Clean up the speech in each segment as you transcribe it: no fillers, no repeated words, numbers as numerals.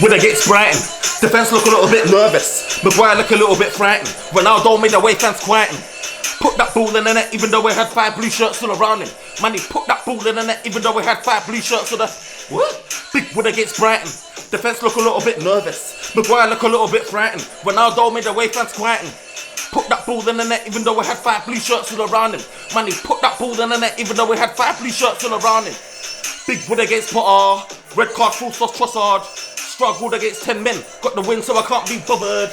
win against Brighton. Defense look a little bit nervous. Maguire look a little bit frightened. Ronaldo made away fans quieten. Put that ball in the net even though we had 5 blue shirts all around him. Man, he put that ball in the net even though we had 5 blue shirts all the... What? Big win against Brighton. Defense look a little bit nervous. Maguire look a little bit frightened. Ronaldo made away fans quieten. Put that ball in the net even though we had 5 blue shirts all around him. Man, he put that ball in the net even though we had 5 blue shirts all around him. Big win against Potter. Red card full sauce Trossard. Struggled against 10 men. Got the win so I can't be bothered.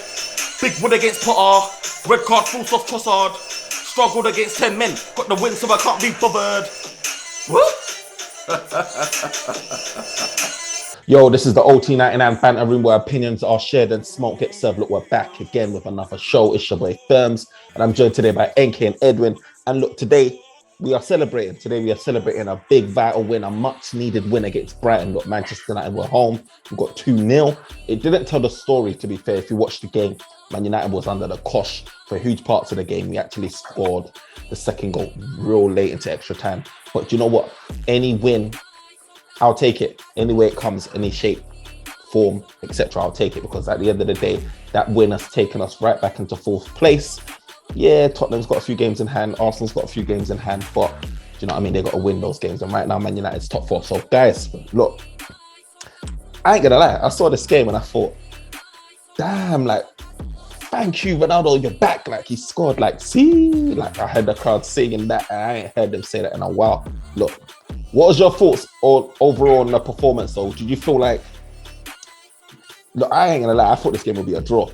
Big win against Potter. Red card full sauce Trossard. Struggled against 10 men. Got the win so I can't be bothered. What? Yo, this is the OT99 Banter Room where opinions are shared and smoke gets served. Look, we're back again with another show. It's your boy Firms, and I'm joined today by NK and Edwin. And look, today we are celebrating. Today we are celebrating a big, vital win, a much-needed win against Brighton. Look, Manchester United were home. We got 2-0. It didn't tell the story, to be fair. If you watched the game, Man United was under the cosh for huge parts of the game. We actually scored the second goal real late into extra time. But you know what? Any win, I'll take it. Any way it comes, any shape, form, etc. I'll take it, because at the end of the day, that win has taken us right back into 4th place. Yeah, Tottenham's got a few games in hand. Arsenal's got a few games in hand, but do you know what I mean? They got to win those games. And right now, Man United's top 4. So guys, look, I ain't gonna lie. I saw this game and I thought, damn, like, thank you, Ronaldo, you're back. Like, he scored, like, see? Like, I heard the crowd singing that, and I ain't heard them say that in a while. Look, what was your thoughts overall on the performance, though? Did you feel like... Look, I ain't gonna lie, I thought this game would be a draw.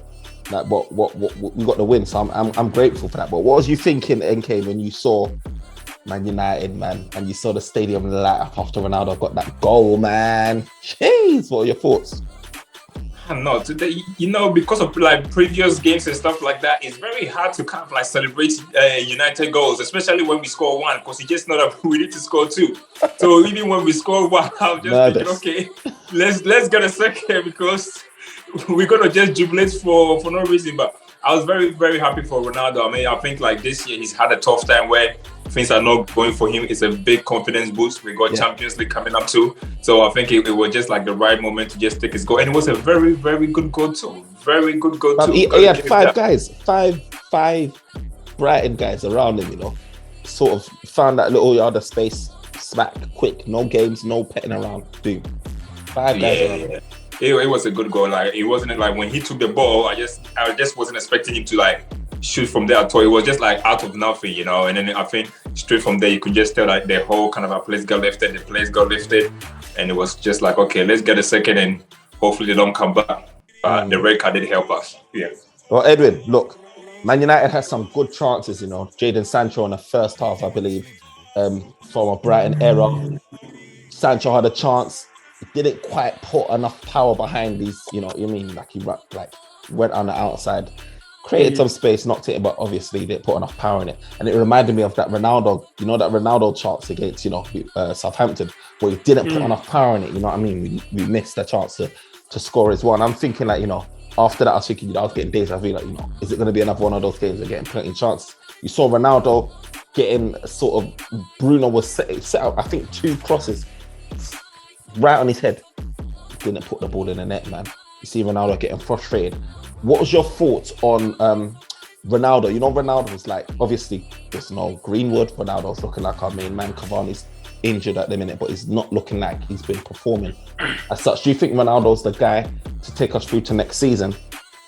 Like, what we got the win, so I'm grateful for that. But what was you thinking, NK, when you saw Man United, man, and you saw the stadium light up after Ronaldo got that goal, man? Jeez, what were your thoughts? No, today, you know, because of like previous games and stuff like that, it's very hard to kind of like celebrate United goals, especially when we score 1, because you just know that we need to score 2. So even when we score 1, I'm just thinking, okay, let's get a second, because we're gonna just jubilate for no reason. But I was very, very happy for Ronaldo. I mean, I think like this year he's had a tough time where things are not going for him. It's a big confidence boost. We got Champions League coming up too. So I think it was just like the right moment to just take his goal. And it was a very, very good goal too. Very good goal too. He had 5 guys, five Brighton guys around him, you know. Sort of found that little yard of space, smack, quick, no games, no petting around. Boom. 5 guys around him. It was a good goal. Like, it wasn't like when he took the ball, I just wasn't expecting him to like shoot from there at all. It was just like out of nothing, you know. And then I think straight from there you could just tell like the whole kind of a place got lifted, and it was just like, okay, let's get a second and hopefully they don't come back. The red card did help us. Yeah. Well, Edwin, look, Man United had some good chances, you know. Jadon Sancho in the first half, I believe, from a Brighton error. Sancho had a chance. Didn't quite put enough power behind these, you know what I mean? Like, he went on the outside, created some space, knocked it, but obviously didn't put enough power in it. And it reminded me of that Ronaldo, you know, that Ronaldo chance against, you know, Southampton, where he didn't put enough power in it, you know what I mean? We missed the chance to score as well. And I'm thinking, like, you know, after that, I was thinking, you know, I was getting days. I feel like, you know, is it going to be another one of those games of getting plenty of chances? You saw Ronaldo getting sort of, Bruno was set out, I think, 2 crosses right on his head. Didn't put the ball in the net, man. You see Ronaldo getting frustrated. What was your thoughts on Ronaldo? You know, Ronaldo was like, obviously, there's no Greenwood. Ronaldo's looking like our main man. Cavani's injured at the minute, but he's not looking like he's been performing as such. Do you think Ronaldo's the guy to take us through to next season?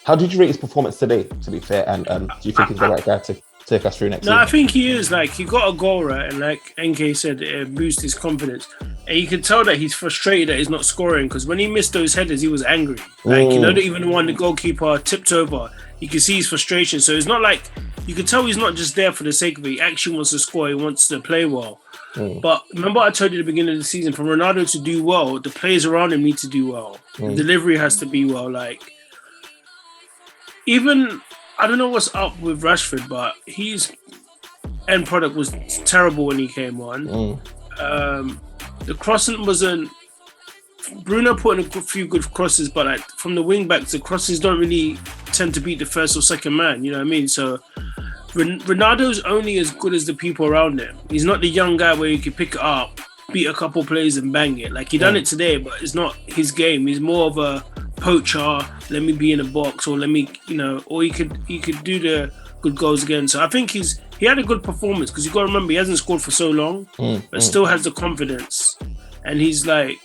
How did you rate his performance today, to be fair? And do you think he's the right guy to take us through next season? I think he is. Like, he got a goal, right? And like NK said, it boosted his confidence. And you can tell that he's frustrated that he's not scoring, because when he missed those headers, he was angry. Like, you know, that even when the goalkeeper tipped over, you can see his frustration. So it's not like, you can tell he's not just there for the sake of it. He actually wants to score. He wants to play well. But remember I told you at the beginning of the season, for Ronaldo to do well, the players around him need to do well. The delivery has to be well. Like, even, I don't know what's up with Rashford, but his end product was terrible when he came on. The crossing wasn't... Bruno put in a few good crosses, but like, from the wing backs, the crosses don't really tend to beat the first or second man, you know what I mean? So Ronaldo's only as good as the people around him. He's not the young guy where you can pick it up, beat a couple plays and bang it. Like, he done it today, but it's not his game. He's more of a poacher. Let me be in a box, or let me, or he could do the good goals again. So I think he had a good performance because you got to remember he hasn't scored for so long, but still has the confidence, and he's like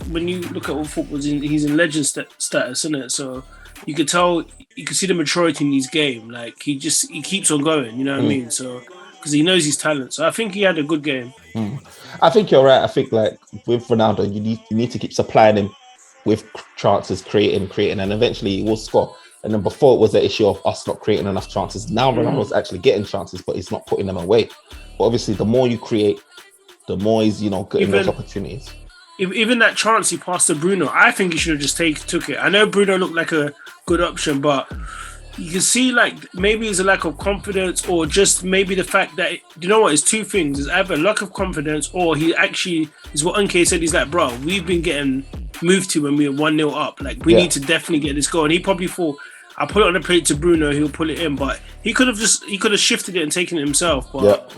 when you look at all football, he's in legend status, isn't it? So you could tell, you could see the maturity in his game. Like he keeps on going. You know what I mean? So because he knows his talent. So I think he had a good game. I think you're right. I think like with Ronaldo, you need to keep supplying him with chances, creating, and eventually he will score. And then before it was the issue of us not creating enough chances. Now Ronaldo's actually getting chances, but he's not putting them away. But obviously, the more you create, the more he's getting those opportunities. Even that chance he passed to Bruno, I think he should have just took it. I know Bruno looked like a good option, but you can see like maybe it's a lack of confidence, or just maybe the fact that it's two things. It's either lack of confidence, or he actually is what NK said. He's like, bro, we've been getting moved to when we were 1-0 up. Like we need to definitely get this goal. And he probably thought, I'll put it on the plate to Bruno, he'll pull it in. But he could have shifted it and taken it himself. But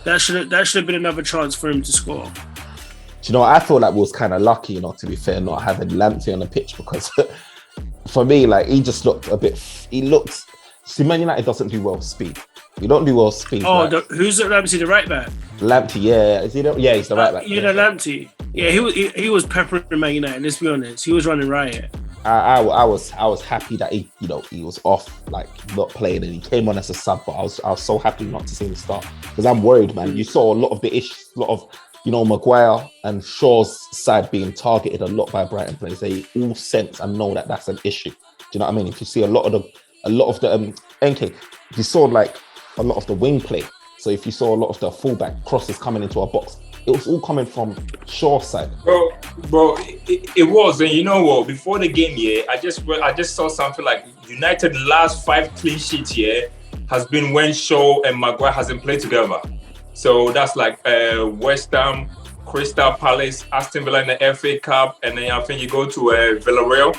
that should have been another chance for him to score. I feel like we was kind of lucky, to be fair, not having Lamptey on the pitch, because for me, like he just looked Man United doesn't do well with speed. We don't do well with speed. Oh, who's Lamptey, the right back? Lamptey, yeah. Is he he's the right back. Lamptey. Yeah, he was peppering Man United, let's be honest. He was running riot. I was happy that he was off, like not playing, and he came on as a sub, but I was so happy not to see him start, because I'm worried, man. You saw a lot of the issues, a lot of Maguire and Shaw's side being targeted a lot by Brighton players. They all sense and know that that's an issue. Do you know what I mean? If you see a lot of the NK, if you saw like a lot of the wing play, so if you saw a lot of the fullback crosses coming into our box, it was all coming from Shaw's side. Bro, it was. And you know what? Before the game, I just saw something like United last 5 clean sheets has been when Shaw and Maguire hasn't played together. So that's like West Ham, Crystal Palace, Aston Villa in the FA Cup, and then I think you go to Villarreal.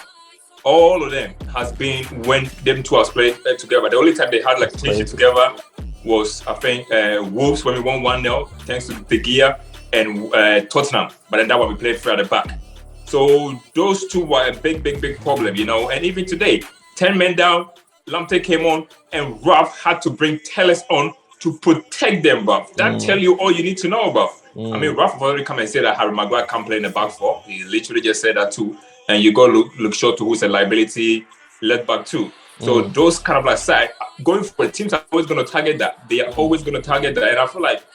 All of them has been when them two have played together. The only time they had like clean sheet together was, I think, Wolves when we won 1-0 thanks to De Gea, and Tottenham. But then that one we played 3 at the back. So those two were a big problem, And even today, 10 men down, Lamptey came on, and Ralph had to bring Telles on to protect them, bruv. That tell you all you need to know about. I mean, Ralph already come and said that Harry Maguire can't play in the back 4. He literally just said that too. And you go look short to who's a liability left back too. So those kind of like side, going for the teams are always going to target that. They are always going to target that. And I feel like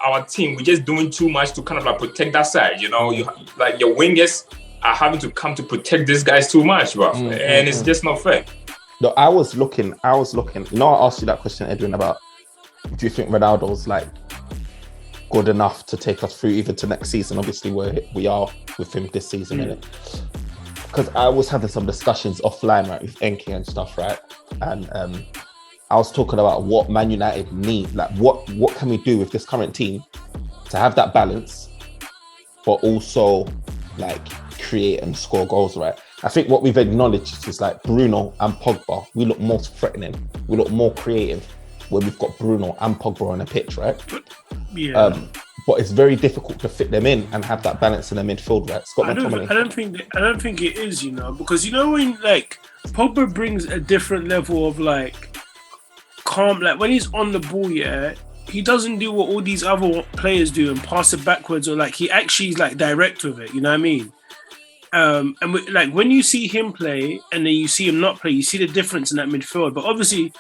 our team, we're just doing too much to kind of like protect that side. You like your wingers are having to come to protect these guys too much, bruv. And it's just not fair. No, I was looking. I asked you that question, Edwin, about do you think Ronaldo's like good enough to take us through even to next season? Obviously, we are with him this season, innit? Because I was having some discussions offline, right, with NK and stuff, right? And I was talking about what Man United need, like what can we do with this current team to have that balance, but also like create and score goals, right? I think what we've acknowledged is like Bruno and Pogba, we look more threatening, we look more creative when we've got Bruno and Pogba on the pitch, right? Yeah. But it's very difficult to fit them in and have that balance in the midfield, right? I don't think it is, because when like Pogba brings a different level of like calm, like when he's on the ball, he doesn't do what all these other players do and pass it backwards, or like he actually is like direct with it, you know what I mean? And when you see him play and then you see him not play, you see the difference in that midfield. But obviously,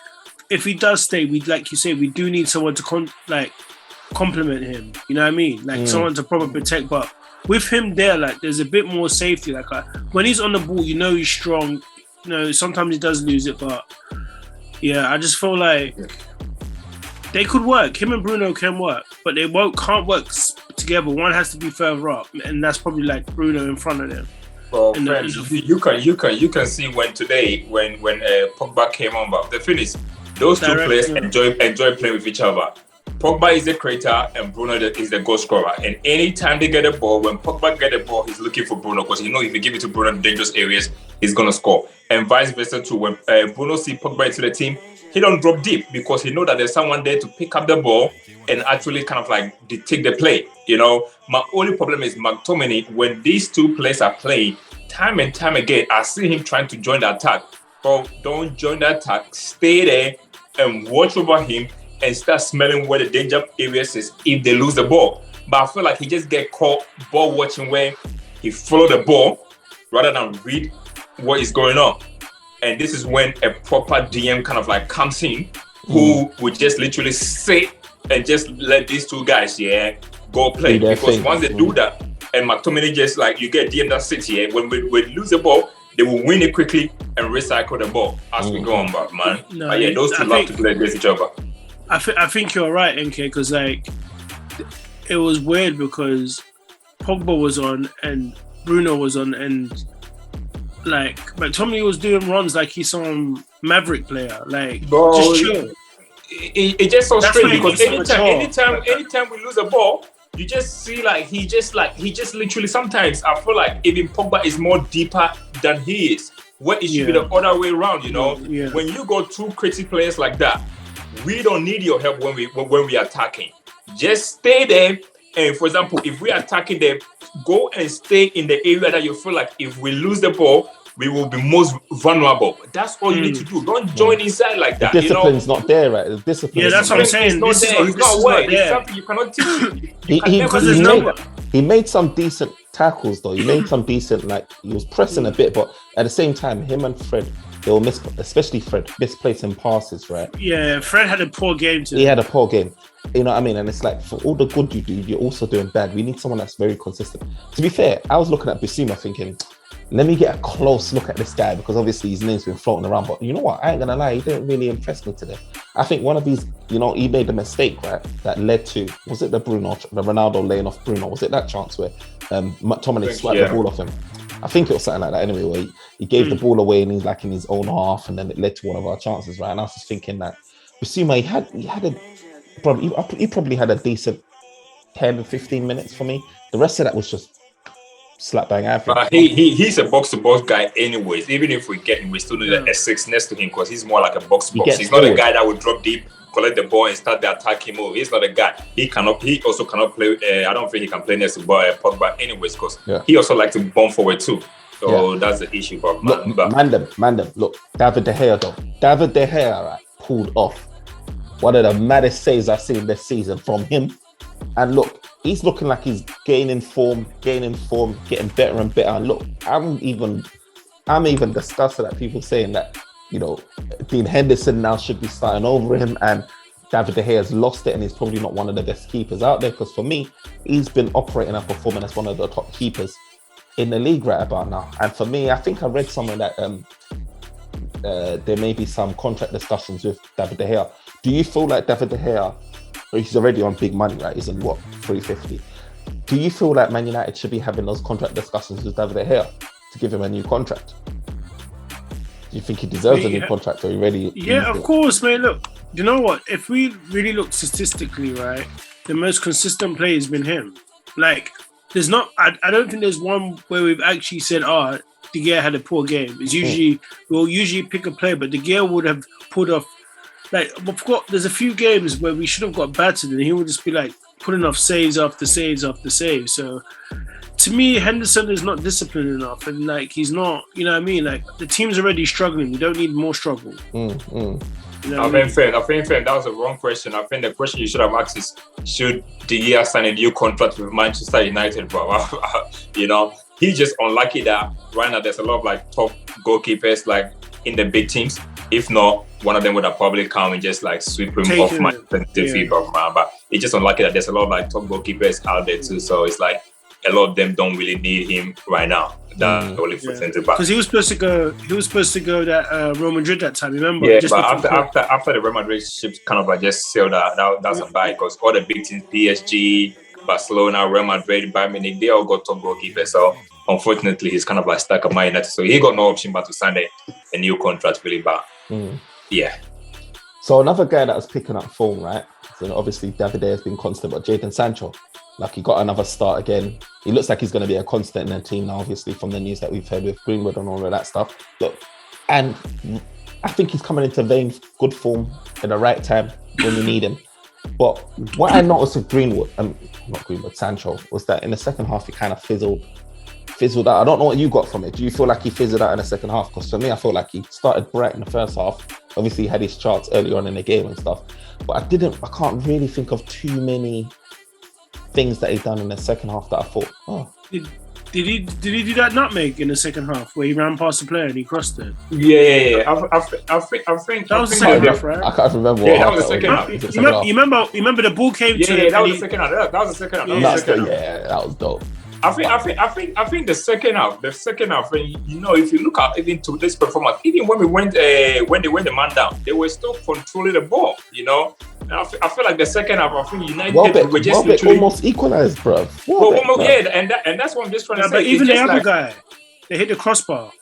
if he does stay, like you say, we do need someone to complement him. You know what I mean? Like someone to probably protect. But with him there, like there's a bit more safety. Like when he's on the ball, he's strong. Sometimes he does lose it, but I just feel like they could work. Him and Bruno can work, but they can't work together. One has to be further up, and that's probably like Bruno in front of them. Well, friends, you can see when Pogba came on, but the thing is, those two players enjoy playing with each other. Pogba is the creator and Bruno is the goal scorer. And anytime they get a ball, when Pogba get a ball, he's looking for Bruno because if you give it to Bruno in dangerous areas, he's gonna score. And vice versa too. When Bruno see Pogba into the team, he don't drop deep because he know that there's someone there to pick up the ball and actually kind of like take the play. My only problem is McTominay. When these two players are playing, time and time again, I see him trying to join the attack. Bro, don't join the attack. Stay there and watch over him and start smelling where the danger areas is if they lose the ball. But I feel like he just get caught ball watching where he follow the ball rather than read what is going on. And this is when a proper DM kind of like comes in, who would just literally sit and just let these two guys, go play. Because once they do that, and McTominay just like, you get DM that sits here, when we lose the ball, they will win it quickly and recycle the ball as we go on back, man. No, but yeah, those two love to play against each other. I think you're right, NK, because like it was weird because Pogba was on and Bruno was on, and like McTominay was doing runs like he's some Maverick player, like bro, just chill. It just so strange because anytime we lose a ball, you just see like he just literally sometimes I feel like even Pogba is more deeper than he is. What it should be the other way around, you know? Yeah. When you go two crazy players like that, we don't need your help when we are attacking. Just stay there. And for example, if we are attacking them, go and stay in the area that you feel like if we lose the ball, we will be most vulnerable. That's all you need to do. Don't join inside like that. The discipline's not there, right? The discipline. Yeah, that's what I'm saying. It's something you cannot teach. He made some decent tackles though. He made some decent, like he was pressing a bit, but at the same time, him and Fred, they were especially Fred, misplacing passes, right? Yeah, Fred had a poor game too. He had a poor game. You know what I mean? And it's like, for all the good you do, you're also doing bad. We need someone that's very consistent. To be fair, I was looking at Bissouma thinking, let me get a close look at this guy because obviously his name's been floating around. But you know what? I ain't gonna lie, he didn't really impress me today. I think one of these, he made a mistake, right? That led to, was it the Ronaldo laying off Bruno? Was it that chance where McTominay swiped the ball off him? I think it was something like that anyway, where he gave the ball away and he's like in his own half, and then it led to one of our chances, right? And I was just thinking that Bissouma, he probably had a decent 10, 15 minutes for me. The rest of that was just slap bang average. He's a box to box guy anyways. Even if we get him, we still need a 6 next to him because he's more like a box to box. He's not a guy that would drop deep, collect the ball and start the attacking move. He's not a guy. He also cannot play. I don't think he can play next to Pogba anyways because he also likes to bomb forward too. So that's the issue. But look, David De Gea though. David De Gea, right, pulled off one of the maddest saves I've seen this season from him. And look, he's looking like he's gaining form, getting better and better. And look, I'm even disgusted at people saying that, Dean Henderson now should be starting over him and David De Gea has lost it and he's probably not one of the best keepers out there. Because for me, he's been operating and performing as one of the top keepers in the league right about now. And for me, I think I read somewhere that there may be some contract discussions with David De Gea. Do you feel like David De Gea, he's already on big money, right? He's on what, 350? Do you feel like Man United should be having those contract discussions with David De Gea to give him a new contract? Do you think he deserves a new contract or he ready? Yeah, of course, mate. Look, you know what? If we really look statistically, right, the most consistent player has been him. Like, there's not, I don't think there's one where we've actually said, De Gea had a poor game. It's usually, we'll usually pick a player, but De Gea would have pulled off. Like, I forgot, there's a few games where we should have got battered and he would just be like putting off saves after saves after saves. So to me, Henderson is not disciplined enough and like he's not, you know what I mean? Like the team's already struggling. We don't need more struggle. I think that was a wrong question. I think the question you should have asked is, should De Gea sign a new contract with Manchester United, bro? He's just unlucky that right now there's a lot of like top goalkeepers like in the big teams. If not, one of them would have probably come and just like sweep him off my feet, but it's just unlucky that there's a lot of like top goalkeepers out there too. So it's like a lot of them don't really need him right now. Because he was supposed to go. That Real Madrid that time. Remember? Yeah, but after the Real Madrid ship kind of like just sailed that's a buy because all the big teams, PSG, Barcelona, Real Madrid, Bayern Munich, they all got top goalkeepers. So unfortunately, he's kind of like stuck at Man United. So he got no option but to sign a new contract really. But yeah. So another guy that was picking up form, right? So obviously David De Gea has been constant, but Jadon Sancho, like he got another start again. He looks like he's going to be a constant in the team now, obviously from the news that we've heard with Greenwood and all of that stuff. Look, and I think he's coming into good form at the right time when we need him. But what I noticed with Sancho, was that in the second half he kind of fizzled. fizzled out. I don't know what you got from it. Do you feel like he fizzled out in the second half? Because for me, I feel like he started bright in the first half. Obviously, he had his charts earlier on in the game and stuff. But I can't really think of too many things that he done in the second half that I thought, oh. Did he do that nutmeg in the second half where he ran past the player and he crossed it? Yeah. I think that was the second half, right? I can't remember. Yeah, that was the second half. You remember the ball came to yeah, that was the second half. That was the second half. Yeah, that was dope. I think the second half, and you know, if you look at even today's performance, even when when they went the man down, they were still controlling the ball, you know. And I feel like the second half, I think United were just literally almost equalized, bro. Yeah, and that's what I'm just trying to say. But even the other guy, they hit the crossbar.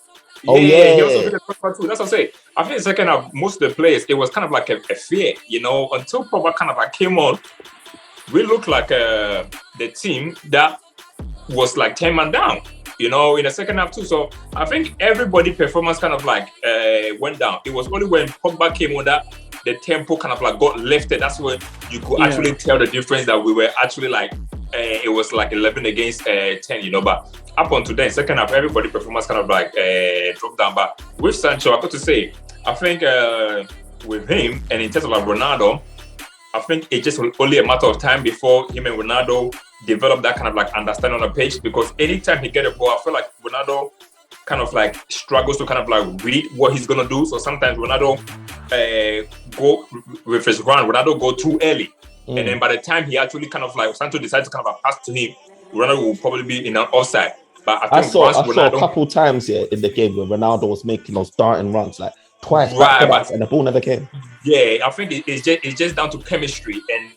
Yeah, he also hit the crossbar too. That's what I'm saying. I think the second half, most of the players, it was kind of like a fear, you know, until Pogba kind of like came on. We looked like the team that was like 10 man down, you know, in the second half too. So I think everybody performance kind of like went down. It was only when Pogba came on that the tempo kind of like got lifted. That's when you could actually tell the difference that we were actually like it was like 11 against 10, you know. But up until then, second half, everybody performance kind of like dropped down. But with Sancho, I got to say, I think with him and in terms of like Ronaldo, I think it's just only a matter of time before him and Ronaldo develop that kind of like understanding on the pitch, because anytime he get a ball, I feel like Ronaldo kind of like struggles to kind of like read what he's gonna do. So sometimes Ronaldo go with his run, Ronaldo go too early. And then by the time he actually kind of like Sancho decides to kind of pass to him, Ronaldo will probably be in an offside. But I think I saw a couple times here in the game where Ronaldo was making those darting runs like twice, and the ball never came. Yeah, I think it's just down to chemistry, and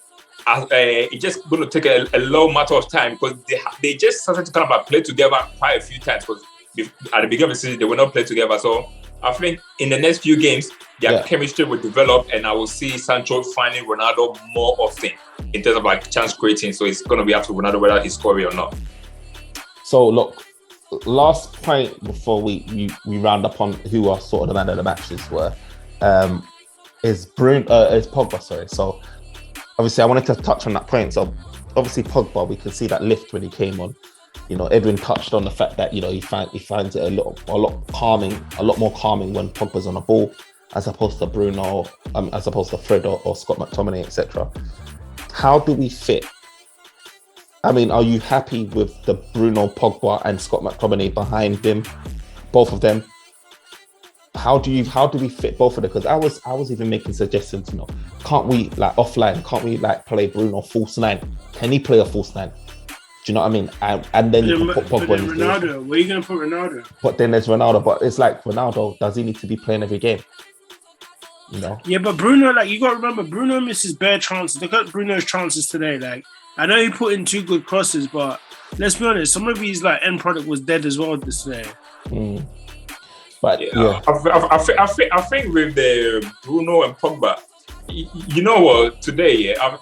it's just going to take a low matter of time, because they just started to kind of like play together quite a few times, because at the beginning of the season they will not play together. So I think in the next few games their chemistry will develop, and I will see Sancho finding Ronaldo more often in terms of like chance creating. So it's going to be up to Ronaldo whether he's scoring or not. So look, last point before we round up on who are sort of the man of the matches were, is Pogba. Sorry. So obviously I wanted to touch on that point. So obviously Pogba, we could see that lift when he came on. You know, Edwin touched on the fact that, you know, he finds it a lot more calming when Pogba's on the ball, as opposed to Bruno, as opposed to Fred or Scott McTominay, etc. How do we fit? I mean, are you happy with the Bruno, Pogba, and Scott McTominay behind them, both of them? How do we fit both of them? Because I was even making suggestions. You know, can't we like offline? Can't we like play Bruno false nine? Can he play a false nine? Do you know what I mean? And then you can put Pogba in Ronaldo. Where are you going to put Ronaldo? But then there's Ronaldo. But it's like, Ronaldo, does he need to be playing every game? You know? Yeah, but Bruno, like, you got to remember, Bruno misses bare chances. Look at Bruno's chances today. Like, I know he put in 2 good crosses, but let's be honest, some of his like end product was dead as well this day. But yeah. I think with the Bruno and Pogba, you know what, today, I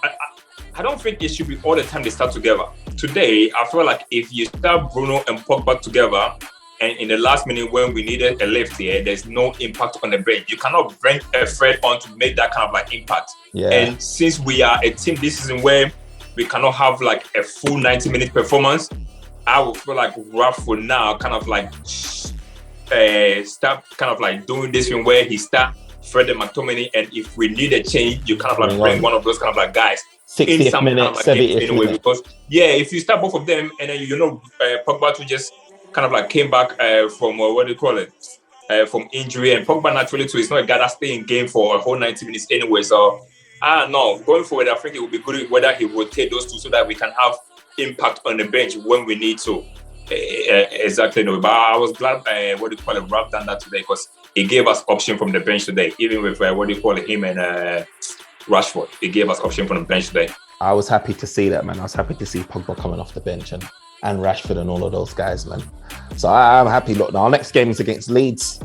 don't think it should be all the time they start together. Today, I feel like if you start Bruno and Pogba together, and in the last minute when we needed a lift here, there's no impact on the bench. You cannot bring a Fred on to make that kind of like impact. Yeah. And since we are a team this season where we cannot have like a full 90-minute performance, I would feel like Raf will now kind of like start kind of like doing this thing where he start Fred and McTominay, and if we need a change, you kind of like bring one of those kind of like guys. 60th minute, 70th anyway, minute. Because if you start both of them, and then Pogba to just kind of like came back from from injury, and Pogba naturally too is not a guy that stay in game for a whole 90 minutes anyway. So I don't know, going forward, I think it would be good whether he rotate those two so that we can have impact on the bench when we need to. Exactly. No, but I was glad Ralph done that today, because he gave us option from the bench today, even with him and Rashford. He gave us option from the bench today. I was happy to see that, man. I was happy to see Pogba coming off the bench and Rashford and all of those guys, man. So I'm happy. Look, now our next game is against Leeds,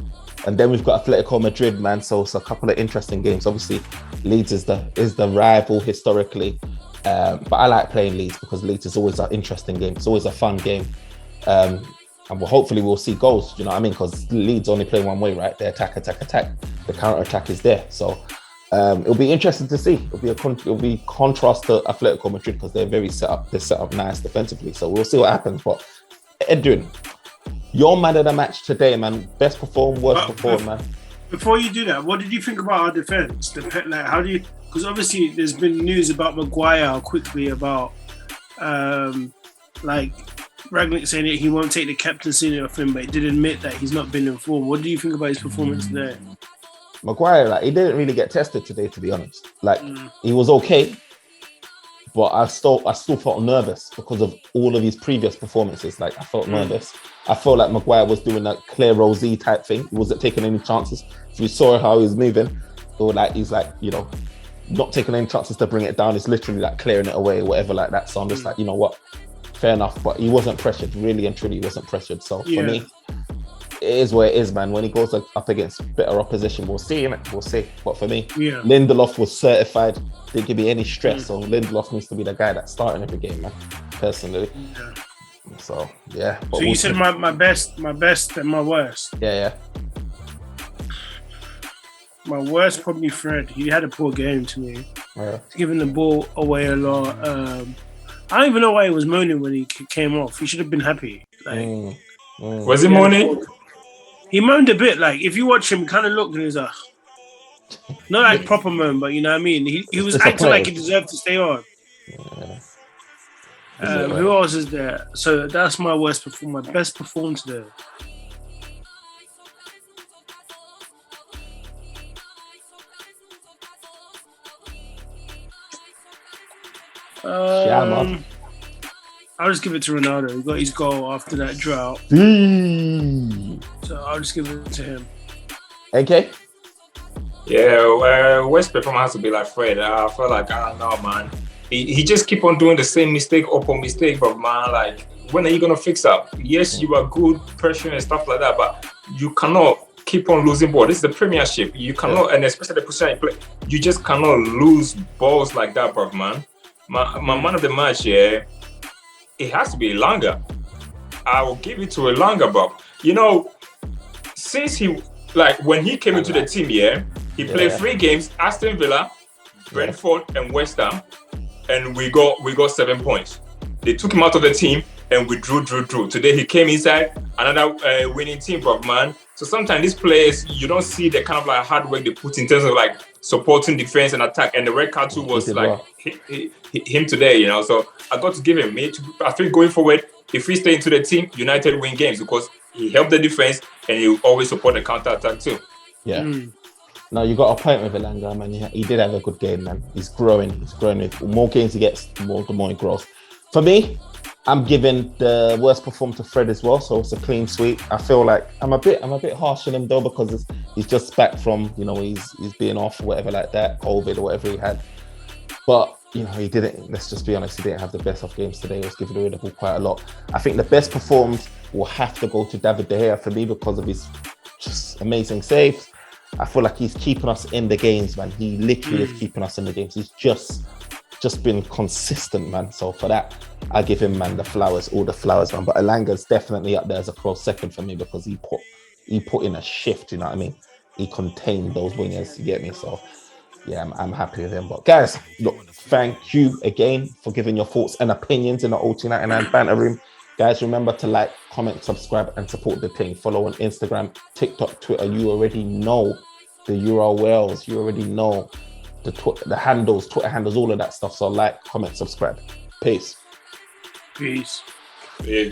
and then we've got Atletico Madrid, man. So it's a couple of interesting games. Obviously, Leeds is the rival historically, but I like playing Leeds because Leeds is always an interesting game. It's always a fun game, and hopefully we'll see goals. Do you know what I mean? Because Leeds only play one way, right? They attack. The counter attack is there, so. It'll be interesting to see. It'll be contrast to Atletico Madrid because they're very set up. They're set up nice defensively. So we'll see what happens. But Edwin, Your man of the match today, man. Best perform, worst perform, man. Before you do that, what did you think about our defense? Like, how do you? Because obviously, there's been news about Maguire quickly about, like, Ragnick saying that he won't take the captaincy off him, but he did admit that he's not been informed. What do you think about his performance there? Maguire, like, he didn't really get tested today, to be honest. Like, he was okay, but I still felt nervous because of all of his previous performances. Like, I felt nervous. I felt like Maguire was doing that Claire Rosie type thing. He wasn't taking any chances. If you saw how he was moving, or like he's like, you know, not taking any chances to bring it down. It's literally like clearing it away, whatever like that. So I'm just like, you know what, fair enough. But he wasn't pressured, really and truly, he wasn't pressured. So for me, it is what it is, man. When he goes up against better opposition, we'll see, innit? We'll see. But for me, Lindelof was certified. Didn't give me any stress. So Lindelof needs to be the guy that's starting every game, man. Personally. Yeah. So yeah. So you said my best, and my worst. Yeah. My worst probably Fred. He had a poor game to me. Yeah. Giving the ball away a lot. I don't even know why he was moaning when he came off. He should have been happy. Like, was he moaning? He moaned a bit. Like, if you watch him, he kind of looked and he's like, not like proper moan, but you know what I mean. He was acting like he deserved to stay on. Yeah. Who else is there? So that's my worst performance. My best performance there. I'll just give it to Ronaldo. He got his goal after that drought. So I'll just give it to him. NK? Yeah, West performance has to be like Fred. I feel like, I don't know, man. He just keep on doing the same mistake upon mistake, but man, like, when are you gonna fix up? Yes, you are good, pressure and stuff like that, but you cannot keep on losing ball. This is the Premiership. You cannot, and especially the position you play, you just cannot lose balls like that, bro, man. My man of the match, yeah, it has to be Elanga. I will give it to Elanga, bro. You know, since when he came into the team, he played 3 games: Aston Villa, Brentford, and West Ham, and we got 7 points. They took him out of the team and we drew. Today he came inside another winning team, bro, man. So sometimes these players, you don't see the kind of like hard work they put in terms of like supporting defense and attack. And the red card too was like him today, you know. So I got to give him. I think going forward, if we stay into the team, United win games because he helped the defense and he always support the counter attack too. Yeah. No, you got a point with Elanga, man. He did have a good game, man. He's growing. With more games he gets, the more he grows. For me, I'm giving the worst performance to Fred as well, so it's a clean sweep. I feel like I'm a bit harsh on him though because he's just back from, you know, he's being off or whatever like that, COVID or whatever he had. But you know, he didn't. Let's just be honest, he didn't have the best of games today. He was giving away the ball quite a lot. I think the best performance will have to go to David De Gea for me because of his just amazing saves. I feel like he's keeping us in the games, man. He literally is keeping us in the games. He's just been consistent, man. So for that, I give him, man, all the flowers, man. But Elanga's definitely up there as a close second for me because he put in a shift, you know what I mean? He contained those wingers, you get me? So yeah, I'm happy with him. But guys, look, thank you again for giving your thoughts and opinions in the OT99 Banter Room. Guys, remember to like, comment, subscribe, and support the team. Follow on Instagram, TikTok, Twitter. You already know the URLs. You already know the handles, Twitter handles, all of that stuff. So like, comment, subscribe. Peace. Peace. Yeah.